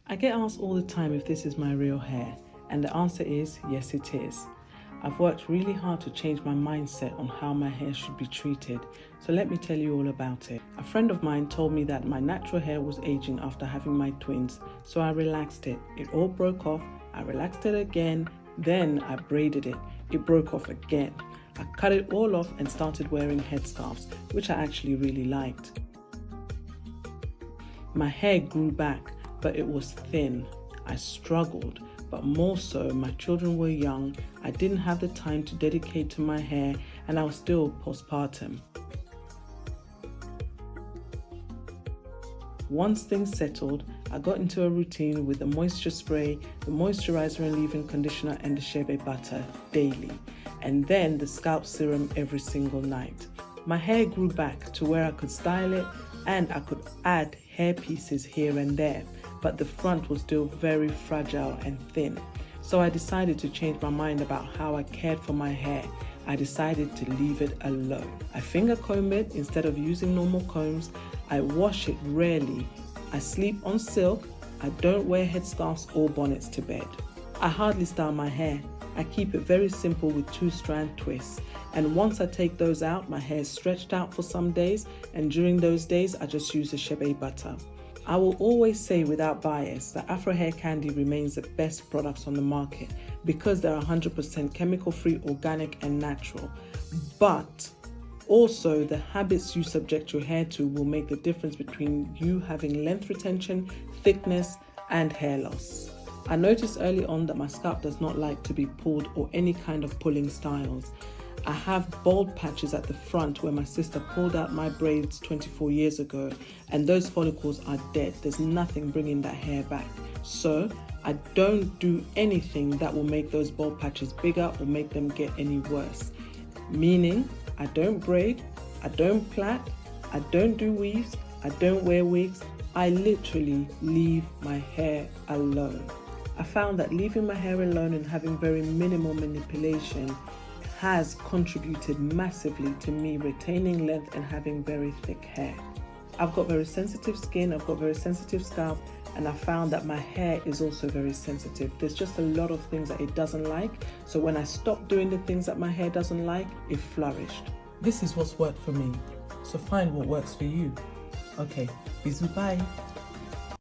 I get asked all the time if this is my real hair, and the answer is yes, it is. I've worked really hard to change my mindset on how my hair should be treated, so let me tell you all about it. A friend of mine told me that my natural hair was aging after having my twins, so I relaxed it. It all broke off, I relaxed it again, then I braided it. It broke off again. I cut it all off and started wearing headscarves, which I actually really liked. My hair grew back, but it was thin. I struggled, but more so, my children were young, I didn't have the time to dedicate to my hair, and I was still postpartum. Once things settled, I got into a routine with the moisture spray, the moisturizer and leave-in conditioner and the shea butter daily, and then the scalp serum every single night. My hair grew back to where I could style it and I could add hair pieces here and there, but the front was still very fragile and thin. So I decided to change my mind about how I cared for my hair. I decided to leave it alone. I finger comb it instead of using normal combs. I wash it rarely. I sleep on silk. I don't wear headscarves or bonnets to bed. I hardly style my hair. I keep it very simple with 2-strand twists. And once I take those out, my hair is stretched out for some days, and during those days, I just use the shea butter. I will always say without bias that AfroHairCandy remains the best products on the market because they're 100% chemical-free, organic and natural. But also the habits you subject your hair to will make the difference between you having length retention, thickness and hair loss. I noticed early on that my scalp does not like to be pulled or any kind of pulling styles. I have bald patches at the front where my sister pulled out my braids 24 years ago, and those follicles are dead. There's nothing bringing that hair back. So I don't do anything that will make those bald patches bigger or make them get any worse. Meaning, I don't braid, I don't plait, I don't do weaves, I don't wear wigs. I literally leave my hair alone. I found that leaving my hair alone and having very minimal manipulation has contributed massively to me retaining length and having very thick hair. I've got very sensitive skin, I've got very sensitive scalp, and I found that my hair is also very sensitive. There's just a lot of things that it doesn't like, so when I stopped doing the things that my hair doesn't like, it flourished. This is what's worked for me, so find what works for you. Okay, bisous, bye.